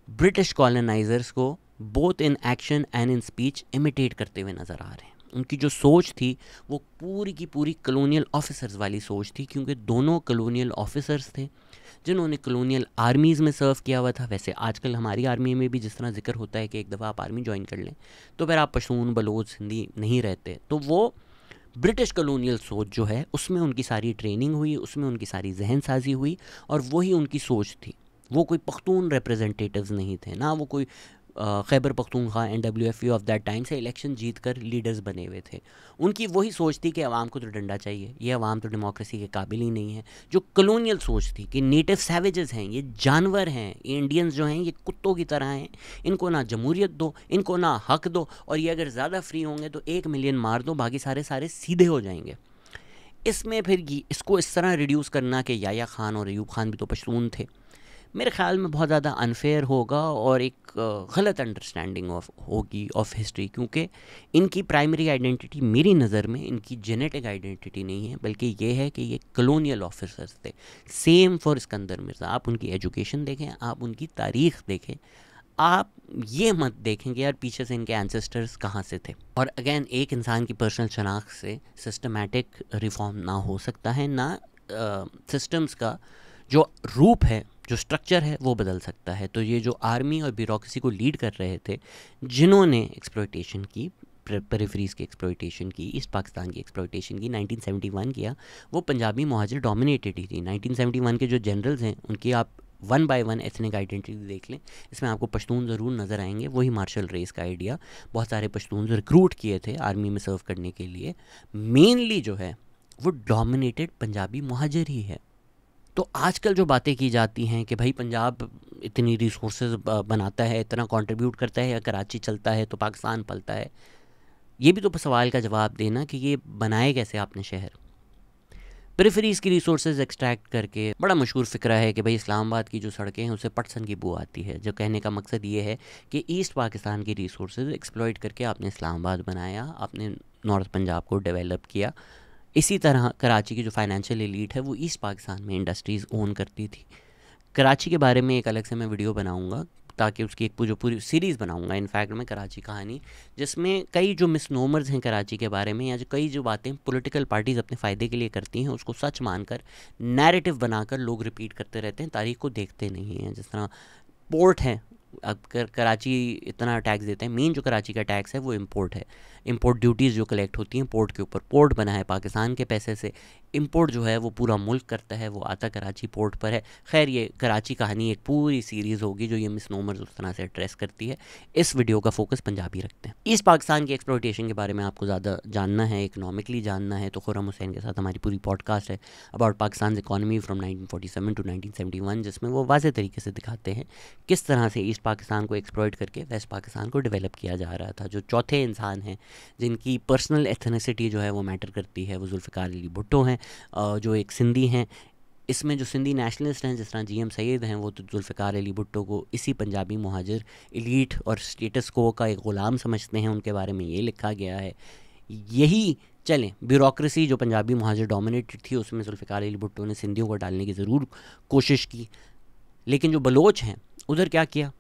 Speaker 1: ब्रिटिश कॉलोनाइजर्स को both in action and in speech imitate करते हुए नज़र आ रहे हैं। उनकी जो सोच थी वो पूरी की पूरी कॉलोनियल ऑफिसर्स वाली सोच थी, क्योंकि दोनों कॉलोनियल ऑफिसर्स थे जिन्होंने कॉलोनियल आर्मीज़ में सर्व किया हुआ था। वैसे आजकल हमारी आर्मी में भी जिस तरह जिक्र होता है कि एक दफ़ा आप आर्मी ज्वाइन कर लें तो फिर आप पश्तून, बलोच, सिंधी नहीं रहते, तो वो ब्रिटिश कॉलोनियल सोच जो है उसमें उनकी सारी ट्रेनिंग हुई, उसमें उनकी सारी जहन साजी हुई और वही उनकी सोच थी। वो कोई पख्तून रिप्रेजेंटेटिव्स नहीं थे, ना वो कोई Khyber Pakhtunkhwa NWFA of that time से इलेक्शन जीत कर लीडर्स बने हुए थे। उनकी वही सोच थी कि अवाम को तो डंडा चाहिए, ये अवाम तो डेमोक्रेसी के काबिल ही नहीं है। जो कलोनियल सोच थी कि नेटिव सैवेजेस हैं, ये जानवर हैं, ये इंडियंस जो हैं ये कुत्तों की तरह हैं, इनको ना जमहूरियत दो, इनको ना हक दो, और ये अगर ज़्यादा फ्री होंगे तो 1 मिलियन मार दो, बाकी सारे सीधे हो जाएंगे। इसमें फिर इसको इस तरह रिड्यूस करना कि याया खान और अयूब खान भी तो पश्तून थे, मेरे ख़्याल में बहुत ज़्यादा अनफेयर होगा और एक गलत अंडरस्टैंडिंग होगी ऑफ हिस्ट्री, क्योंकि इनकी प्राइमरी आइडेंटिटी मेरी नज़र में इनकी जेनेटिक आइडेंटिटी नहीं है, बल्कि ये है कि ये कलोनियल ऑफिसर्स थे। Same for Sikandar Mirza. आप उनकी एजुकेशन देखें, आप उनकी तारीख़ देखें, आप ये मत देखें कि यार पीछे से इनके एंसेस्टर्स कहाँ से थे। और अगेन, एक इंसान की पर्सनल शनाख्त से सिस्टमेटिक रिफॉर्म ना हो सकता है, ना सिस्टम्स का जो रूप है, जो स्ट्रक्चर है, वो बदल सकता है। तो ये जो आर्मी और ब्यूरोक्रेसी को लीड कर रहे थे, जिन्होंने एक्सप्लॉयटेशन की, पेरिफेरीज़ की एक्सप्लॉयटेशन की, ईस्ट पाकिस्तान की एक्सप्लॉयटेशन की, 1971 किया, वो पंजाबी मुहाजिर डोमिनेटेड ही थी। 1971 के जो जनरल्स हैं उनकी आप 1 बाय 1 एथनिक आइडेंटिटी देख लें, इसमें आपको पश्तून ज़रूर नज़र आएंगे। वही मार्शल रेस का आइडिया, बहुत सारे पश्तून रिक्रूट किए थे आर्मी में सर्व करने के लिए, मेनली जो है वो डोमिनेटेड पंजाबी मुहाजिर ही है। तो आजकल जो बातें की जाती हैं कि भाई पंजाब इतनी रिसोर्सेज बनाता है, इतना कंट्रीब्यूट करता है, या कराची चलता है तो पाकिस्तान पलता है, ये भी तो सवाल का जवाब देना कि ये बनाए कैसे आपने शहर। पेरिफेरीज़ की रिसोर्सेज एक्सट्रैक्ट करके, बड़ा मशहूर फ़िक्रा है कि भाई इस्लामाबाद की जो सड़कें हैं उससे पटसन की बू आती है। जो कहने का मकसद ये है कि ईस्ट पाकिस्तान की रिसोर्सेज एक्सप्लॉइट करके आपने इस्लामाबाद बनाया, आपने नॉर्थ पंजाब को डेवलप किया। इसी तरह कराची की जो फाइनेंशियल एलीट है वो ईस्ट पाकिस्तान में इंडस्ट्रीज़ ओन करती थी। कराची के बारे में एक अलग से मैं वीडियो बनाऊंगा, ताकि उसकी एक जो पूरी सीरीज़ बनाऊंगा इनफैक्ट मैं, कराची कहानी, जिसमें कई जो मिसनोमर्स हैं कराची के बारे में, या जो कई जो बातें पॉलिटिकल पार्टीज़ अपने फ़ायदे के लिए करती हैं उसको सच मानकर नैरेटिव बनाकर लोग रिपीट करते रहते हैं, तारीख को देखते नहीं हैं। जिस तरह पोर्ट है, अब कराची इतना टैक्स देते हैं, मेन जो कराची का टैक्स है वो इंपोर्ट है। इंपोर्ट ड्यूटीज़ जो कलेक्ट होती हैं पोर्ट के ऊपर, पोर्ट बना है पाकिस्तान के पैसे से, इंपोर्ट जो है वो पूरा मुल्क करता है, वो आता कराची पोर्ट पर है। खैर, ये कराची कहानी एक पूरी सीरीज़ होगी जो ये मिसनोमर्स उस तरह से एड्रेस करती है। इस वीडियो का फोकस पंजाबी रखते हैं। ईस्ट पाकिस्तान की एक्सप्लॉयटेशन के बारे में आपको ज़्यादा जानना है, इकनॉमिकली जानना है, तो खुर्रम हुसैन के साथ हमारी पूरी पॉडकास्ट है about Pakistan economy from 1947 to 1971, जिसमें वो वाज़े तरीके से दिखाते हैं किस तरह से ईस्ट पाकिस्तान को एक्सप्लॉयट करके वेस्ट पाकिस्तान को डेवलप किया जा रहा था। जो चौथे इंसान हैं जिनकी पर्सनल एथनिसिटी जो है वो मैटर करती है, वो जुल्फ़िकार अली भुट्टो हैं, जो एक सिंधी हैं। इसमें जो सिंधी नेशनलिस्ट हैं जिस तरह GM सैयद हैं, वो तो जुल्फ़िकार अली भुट्टो को इसी पंजाबी मुहाजिर एलीट और स्टेटस को का एक ग़ुलाम समझते हैं, उनके बारे में ये लिखा गया है। यही चलें, ब्यूरोक्रेसी जो पंजाबी मुहाजिर डोमिनेटेड थी उसमें जुल्फ़िकार अली भुट्टो ने सिंधियों को डालने की ज़रूर कोशिश की, लेकिन जो बलोच हैं उधर क्या किया?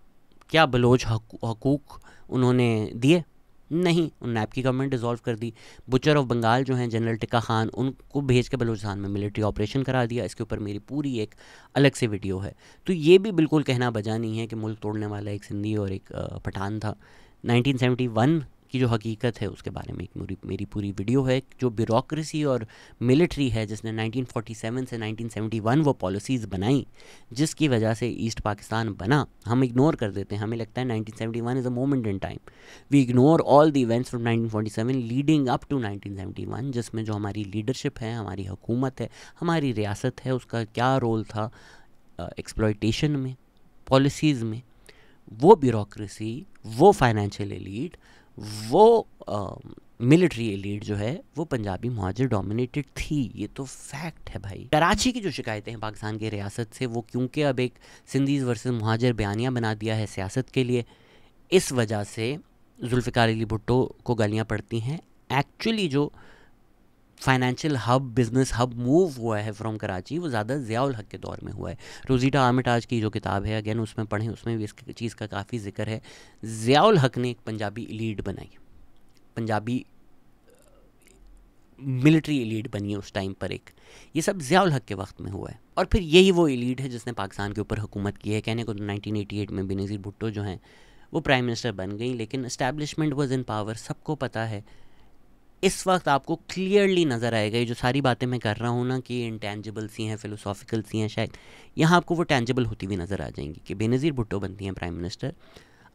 Speaker 1: क्या बलोच हकूक़ उन्होंने दिए? नहीं, उन नैब की गवर्नमेंट डिज़ोल्व कर दी। बुचर ऑफ बंगाल जो हैं जनरल टिक्का खान, उनको भेज के बलूचिस्तान में मिलिट्री ऑपरेशन करा दिया। इसके ऊपर मेरी पूरी एक अलग से वीडियो है। तो ये भी बिल्कुल कहना बजा नहीं है कि मुल्क तोड़ने वाला एक सिंधी और एक पठान था। 1971 की जो हकीकत है उसके बारे में एक मेरी पूरी वीडियो है। जो ब्यूरोक्रेसी और मिलिट्री है जिसने 1947 से 1971 वो पॉलिसीज़ बनाई जिसकी वजह से ईस्ट पाकिस्तान बना, हम इग्नोर कर देते हैं। हमें लगता है 1971 is a moment in time. We ignore all the events from 1947 leading up to 1971, जिसमें जो हमारी लीडरशिप है, हमारी हुकूमत है, हमारी रियासत है, उसका क्या रोल था एक्सप्लॉयटेशन में, पॉलिसीज़ में। वो ब्यूरोक्रेसी, वो फाइनेंशियल एलीट, वो मिलिट्री एलीट जो है वो पंजाबी मुहाजिर डोमिनेटेड थी। ये तो फैक्ट है भाई। कराची की जो शिकायतें हैं पाकिस्तान की रियासत से, वो क्योंकि अब एक सिंधीज़ वर्सेस मुहाजिर बयानिया बना दिया है सियासत के लिए, इस वजह से जुल्फ़िकार अली भुट्टो को गालियाँ पड़ती हैं। एक्चुअली जो financial hub, business hub move हुआ है फ्रॉम कराची, वो ज़्यादा ज़ियाउल हक के दौर में हुआ है। रोज़ीटा आर्मिटाज की जो किताब है, अगेन उसमें पढ़ें, उसमें भी इस चीज़ का काफ़ी जिक्र है। ज़ियाउल हक ने एक पंजाबी एलीट बनाई, पंजाबी मिलिट्री एलीट बनी उस टाइम पर एक। ये सब ज़ियाउल हक के वक्त में हुआ है, और फिर यही वो एलीट है जिसने पाकिस्तान के ऊपर हुकूमत की है। कहने को तो 1988 में बेनज़ीर भुट्टो जो हैं वो प्राइम मिनिस्टर बन गई, लेकिन एस्टैब्लिशमेंट वाज इन पावर, सबको पता है। इस वक्त आपको क्लियरली नज़र आएगा, ये जो सारी बातें मैं कर रहा हूँ ना कि इंटेंजिबल सी हैं, फ़िलोसॉफिकल सी हैं, शायद यहाँ आपको वो टेंजिबल होती हुई नज़र आ जाएंगी कि बेनज़ीर भुट्टो बनती हैं प्राइम मिनिस्टर।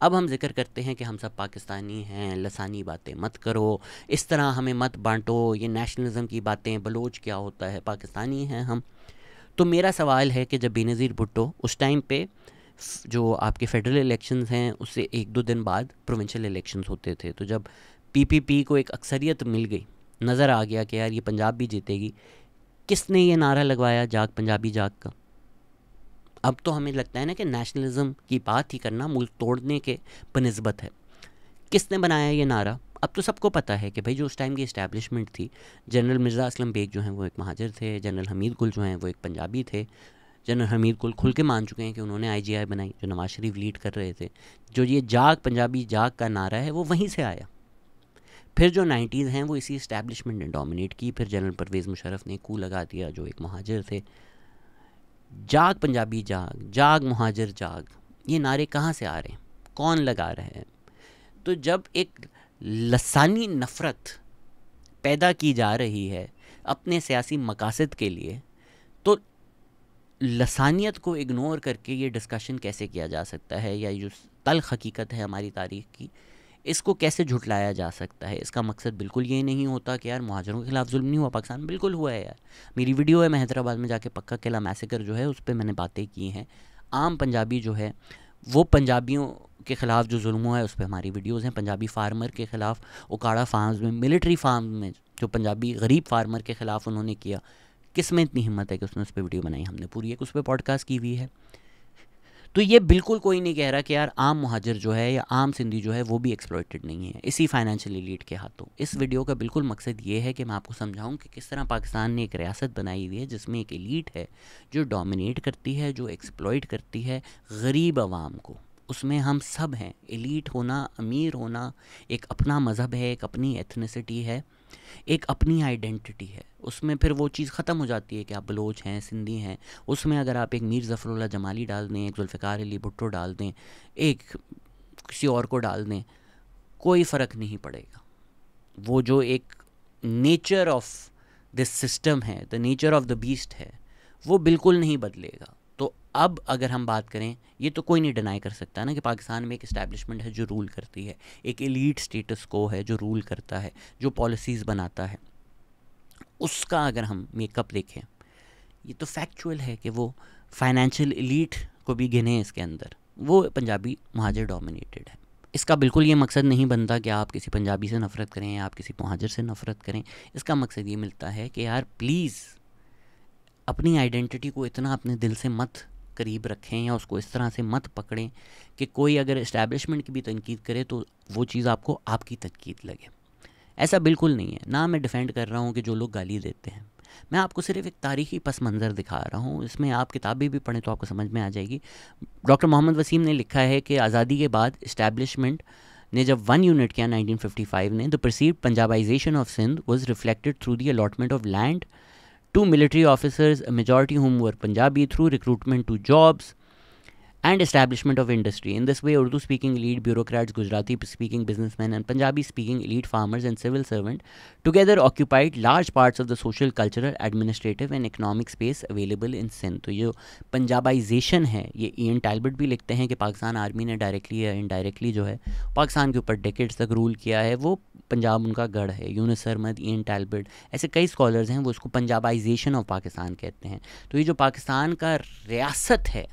Speaker 1: अब हम जिक्र करते हैं कि हम सब पाकिस्तानी हैं, लसानी बातें मत करो, इस तरह हमें मत बांटो, ये नेशनलिज्म की बातें, बलोच क्या होता है, पाकिस्तानी हैं हम। तो मेरा सवाल है कि जब बेनज़ीर भुट्टो उस टाइम पे जो आपके फेडरल इलेक्शंस हैं उससे 1-2 दिन बाद प्रोविंशियल इलेक्शंस होते थे, तो जब पीपीपी को एक अक्सरियत मिल गई, नज़र आ गया कि यार ये पंजाब भी जीतेगी, किसने ये नारा लगवाया जाग पंजाबी जाग का? अब तो हमें लगता है ना कि नेशनलिज्म की बात ही करना मुल्क तोड़ने के बनिस्बत है। किसने बनाया ये नारा? अब तो सबको पता है कि भाई जो उस टाइम की इस्टेब्लिशमेंट थी, जनरल मिर्ज़ा असलम बेग जो हैं वो एक महाजर थे, जनरल हमीद गुल जो हैं वो एक पंजाबी थे। जनरल हमीद गुल खुल के मान चुके हैं कि उन्होंने आईजीआई बनाई जो नवाज शरीफ लीड कर रहे थे। जो ये जाग पंजाबी जाग का नारा है वो वहीं से आया। फिर जो 90s हैं वो इसी इस्टेब्लिशमेंट ने डोमिनेट की। फिर जनरल परवेज़ मुशर्रफ ने कू लगा दिया जो एक महाजर थे। जाग पंजाबी जाग, जाग मुहाजिर जाग, ये नारे कहाँ से आ रहे हैं, कौन लगा रहे हैं? तो जब एक लसानी नफ़रत पैदा की जा रही है अपने सियासी मकासद के लिए, तो लसानियत को इग्नोर करके ये डिस्कशन कैसे किया जा सकता है, या जो तल्ख़ हकीकत है हमारी तारीख़ की, इसको कैसे झुटलाया जा सकता है? इसका मकसद बिल्कुल ये नहीं होता कि यार मुहाजिरों के ख़िलाफ़ जुल्म नहीं हुआ, पाकिस्तान बिल्कुल हुआ है यार। मेरी वीडियो है, मैं हैदराबाद में जाके पक्का किला मैसेकर जो है उस पर मैंने बातें की हैं। आम पंजाबी जो है वो पंजाबियों के ख़िलाफ़ जो जुल्म हुआ है उस पर हमारी वीडियोज़ हैं। पंजाबी फार्मर के ख़िलाफ़ उकाड़ा फार्म्स में, मिलिट्री फार्म में जो पंजाबी गरीब फार्मर के ख़िलाफ़ उन्होंने किया, किस में इतनी हिम्मत है कि उसने उस पर वीडियो बनाई? हमने पूरी एक उस पर पॉडकास्ट की हुई है। तो ये बिल्कुल कोई नहीं कह रहा कि यार आम मुहाजिर जो है या आम सिंधी जो है वो भी एक्सप्लॉइटेड नहीं है इसी फाइनेंशियल एलीट के हाथों। इस वीडियो का बिल्कुल मकसद ये है कि मैं आपको समझाऊं कि किस तरह पाकिस्तान ने एक रियासत बनाई हुई है जिसमें एक एलीट है जो डोमिनेट करती है, जो एक्सप्लॉइट करती है गरीब आवाम को। उसमें हम सब हैं। एलीट होना, अमीर होना एक अपना मज़हब है, एक अपनी एथनिसिटी है, एक अपनी आइडेंटिटी है। उसमें फिर वो चीज़ ख़त्म हो जाती है कि आप बलोच हैं, सिंधी हैं। उसमें अगर आप एक मीर ज़फ़रुल्लाह जमाली डाल दें, एक जुल्फ़िकार अली भुट्टो डाल दें, एक किसी और को डाल दें, कोई फ़र्क नहीं पड़ेगा। वो जो एक नेचर ऑफ दिस सिस्टम है, the nature of the beast है, वो बिल्कुल नहीं बदलेगा। तो अब अगर हम बात करें, ये तो कोई नहीं डिनाई कर सकता ना कि पाकिस्तान में एक इस्टेब्लिशमेंट है जो रूल करती है, एक एलीट स्टेटस को है जो रूल करता है, जो पॉलिसीज़ बनाता है। उसका अगर हम मेकअप देखें, ये तो फैक्चुअल है कि वो फाइनेंशियल एलीट को भी गिने इसके अंदर, वो पंजाबी मुहाजिर डोमिनेटेड है। इसका बिल्कुल ये मकसद नहीं बनता कि आप किसी पंजाबी से नफ़रत करें या आप किसी मुहाजिर से नफ़रत करें। इसका मकसद ये मिलता है कि यार प्लीज़ अपनी आइडेंटिटी को इतना अपने दिल से मत करीब रखें या उसको इस तरह से मत पकड़ें कि कोई अगर इस्टेब्लिशमेंट की भी तनकीद करे तो वो चीज़ आपको आपकी तनकीद लगे। ऐसा बिल्कुल नहीं है। ना मैं डिफेंड कर रहा हूँ कि जो लोग गाली देते हैं, मैं आपको सिर्फ एक तारीख़ी पस मंज़र दिखा रहा हूँ। इसमें आप किताबें भी पढ़ें तो आपको समझ में आ जाएगी। डॉक्टर मोहम्मद वसीम ने लिखा है कि आज़ादी के बाद इस्टेब्लिशमेंट ने जब 1 यूनिट किया 1955 ने, the perceived Punjabisation of Sindh was reflected through the allotment of land to military officers, a majority whom were Punjabi, through recruitment to jobs and establishment of industry. In this way, Urdu-speaking elite bureaucrats, Gujarati-speaking businessmen, and Punjabi-speaking elite farmers and civil servants together occupied large parts of the social, cultural, administrative and economic space available in Sindh. तो ये पंजाबाइजेशन है, ये ईएन टैल्बर्ट भी लिखते हैं कि Pakistan army ने directly या इनडायरेक्टली जो है पाकिस्तान के ऊपर डेकेड्स तक रूल किया है। वो पंजाब उनका गढ़ है। यूनुस अहमद, ईएन टैल्बर्ट, ऐसे कई स्कॉलर्स हैं, वो इसको पंजाबाइजेशन ऑफ पाकिस्तान कहते हैं। तो ये जो पाकिस्तान का रियासत है,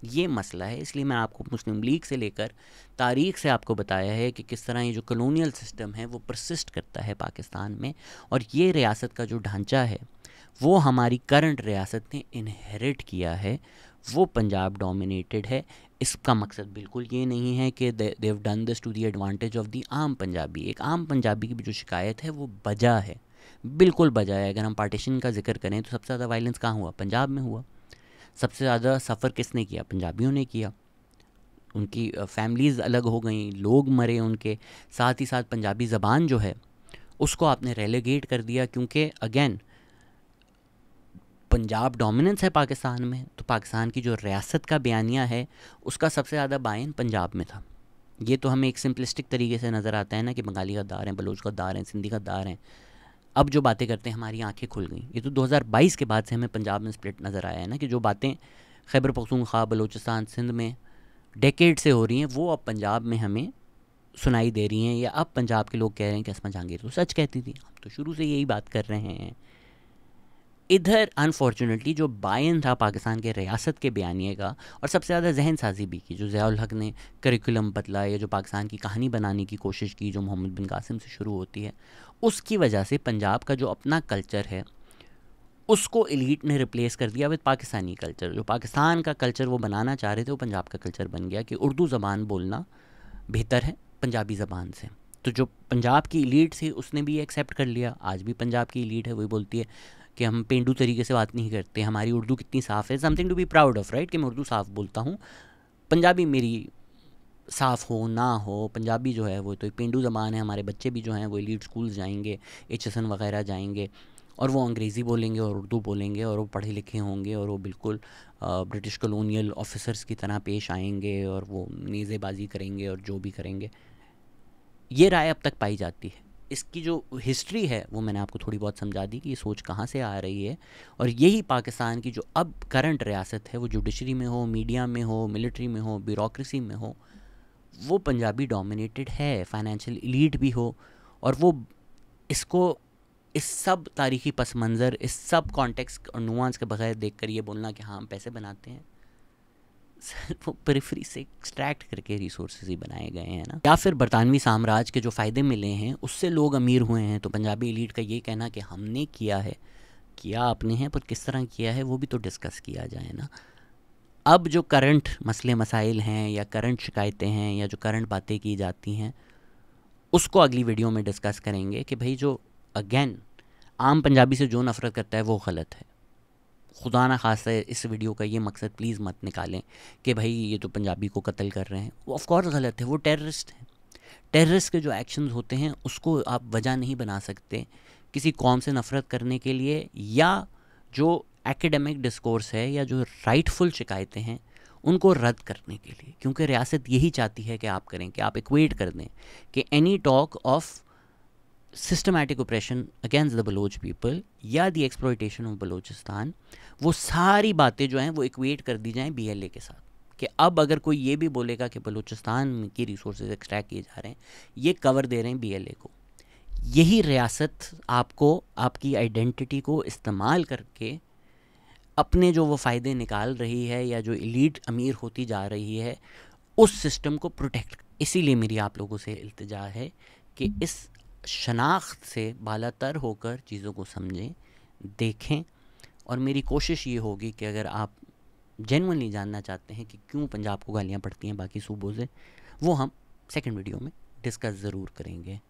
Speaker 1: ये मसला है। इसलिए मैं आपको मुस्लिम लीग से लेकर तारीख़ से आपको बताया है कि किस तरह ये जो कॉलोनियल सिस्टम है वो परसिस्ट करता है पाकिस्तान में, और ये रियासत का जो ढांचा है वो हमारी करंट रियासत ने इनहेरिट किया है, वो पंजाब डोमिनेटेड है। इसका मकसद बिल्कुल ये नहीं है कि they have done this to the advantage of the आम पंजाबी। एक आम पंजाबी की भी जो शिकायत है वो बजा है, बिल्कुल बजा है। अगर हम पार्टीशन का जिक्र करें तो सबसे ज़्यादा वायलेंस कहाँ हुआ? पंजाब में हुआ। सबसे ज़्यादा सफ़र किसने किया? पंजाबियों ने किया। उनकी फैमिलीज़ अलग हो गई, लोग मरे उनके। साथ ही साथ पंजाबी ज़बान जो है उसको आपने रेलेगेट कर दिया, क्योंकि अगेन पंजाब डोमिनेंस है पाकिस्तान में। तो पाकिस्तान की जो रियासत का बयानिया है उसका सबसे ज़्यादा बायन पंजाब में था। ये तो हमें एक सिंपलिस्टिक तरीके से नज़र आता है ना कि बंगाली गद्दार हैं, बलोच गद्दार हैं, सिंधी गद्दार हैं। अब जो बातें करते हैं हमारी आंखें खुल गई। ये तो 2022 के बाद से हमें पंजाब में स्प्लिट नज़र आया है ना कि जो बातें खैबर पख्तूनख्वा, बलूचिस्तान, सिंध में डेकेड से हो रही हैं, वो अब पंजाब में हमें सुनाई दे रही हैं, या अब पंजाब के लोग कह रहे हैं कि असमा जहांगीर तो सच कहती थी। हम तो शुरू से यही बात कर रहे हैं। इधर अनफॉर्चुनेटली जो बायन था पाकिस्तान के रियासत के बयानिए का, और सबसे ज़्यादा जहन साजी भी की, जो ज़ियाउल हक ने करिकुलम बदला, या जो पाकिस्तान की कहानी बनाने की कोशिश की जो मोहम्मद बिन कासिम से शुरू होती है, उसकी वजह से पंजाब का जो अपना कल्चर है उसको एलीट ने रिप्लेस कर दिया विद पाकिस्तानी कल्चर। जो पाकिस्तान का कल्चर वो बनाना चाह रहे थे वो पंजाब का कल्चर बन गया कि उर्दू ज़बान बोलना बेहतर है पंजाबी ज़बान से। तो जो पंजाब की एलीट थी उसने भी एक्सेप्ट कर लिया। आज भी पंजाब की एलीट है वही बोलती है कि हम पेंडू तरीके से बात नहीं करते, हमारी उर्दू कितनी साफ़ है, something to be proud of, right, कि मैं उर्दू साफ़ बोलता हूँ, पंजाबी मेरी साफ़ हो ना हो, पंजाबी जो है वो तो एक पेंडू ज़बान है। हमारे बच्चे भी जो हैं वो एलीट स्कूल्स जाएंगे, HSN वगैरह जाएंगे, और वो अंग्रेज़ी बोलेंगे और उर्दू बोलेंगे, और वो पढ़े लिखे होंगे, और वो बिल्कुल ब्रिटिश कॉलोनियल ऑफिसर्स की तरह पेश आएंगे, और वो नेज़ेबाजी करेंगे और जो भी करेंगे। ये राय अब तक पाई जाती है। इसकी जो हिस्ट्री है वो मैंने आपको थोड़ी बहुत समझा दी कि ये सोच कहाँ से आ रही है। और यही पाकिस्तान की जो अब करंट रियासत है, वो जुडिशरी में हो, मीडिया में हो, मिलिट्री में हो, ब्यूरोक्रेसी में हो, वो पंजाबी डोमिनेटेड है, फाइनेंशियल एलीट भी हो। और वो इसको, इस सब तारीखी पस मंज़र, इस सब कॉन्टेक्स्ट और नुआंस के बगैर देख कर ये बोलना कि हाँ हम पैसे बनाते हैं, वो पेरिफेरी से एक्सट्रैक्ट करके रिसोर्सेज ही बनाए गए हैं ना। या फिर बरतानवी साम्राज्य के जो फ़ायदे मिले हैं उससे लोग अमीर हुए हैं। तो पंजाबी एलीट का ये कहना कि हमने किया है, किया आपने है, पर किस तरह किया है वो भी तो डिस्कस किया जाए ना। अब जो करंट मसले मसाइल हैं, या करंट शिकायतें हैं, या जो करंट बातें की जाती हैं, उसको अगली वीडियो में डिस्कस करेंगे कि भाई जो अगेन आम पंजाबी से जो नफ़रत करता है वो गलत है। खुदा ना खासा इस वीडियो का ये मकसद प्लीज़ मत निकालें कि भाई ये तो पंजाबी को कत्ल कर रहे हैं, वो ऑफ कोर्स गलत है, वो टेररिस्ट हैं। टेररिस्ट के जो एक्शंस होते हैं उसको आप वजह नहीं बना सकते किसी कौम से नफ़रत करने के लिए, या जो एकेडमिक डिस्कोर्स है, या जो राइटफुल शिकायतें हैं उनको रद्द करने के लिए। क्योंकि रियासत यही चाहती है कि आप करें, कि आप इक्वेट कर दें कि any talk of systematic operation against the Baloch people या द एक्सप्लॉयटेशन ऑफ बलोचिस्तान, वो सारी बातें जो हैं वो इक्वेट कर दी जाएं BLA के साथ। कि अब अगर कोई ये भी बोलेगा कि बलूचिस्तान की रिसोर्सेज एक्सट्रैक्ट किए जा रहे हैं, ये कवर दे रहे हैं BLA को। यही रियासत आपको आपकी आइडेंटिटी को इस्तेमाल करके अपने जो वो फ़ायदे निकाल रही है, या जो एलीट अमीर होती जा रही है, उस सिस्टम को प्रोटेक्ट। इसीलिए मेरी आप लोगों से इल्तिजा है कि इस शनाख्त से बालातर होकर चीज़ों को समझें, देखें। और मेरी कोशिश ये होगी कि अगर आप जेन्युइनली जानना चाहते हैं कि क्यों पंजाब को गालियाँ पड़ती हैं बाकी सूबों से, वो हम सेकंड वीडियो में डिस्कस ज़रूर करेंगे।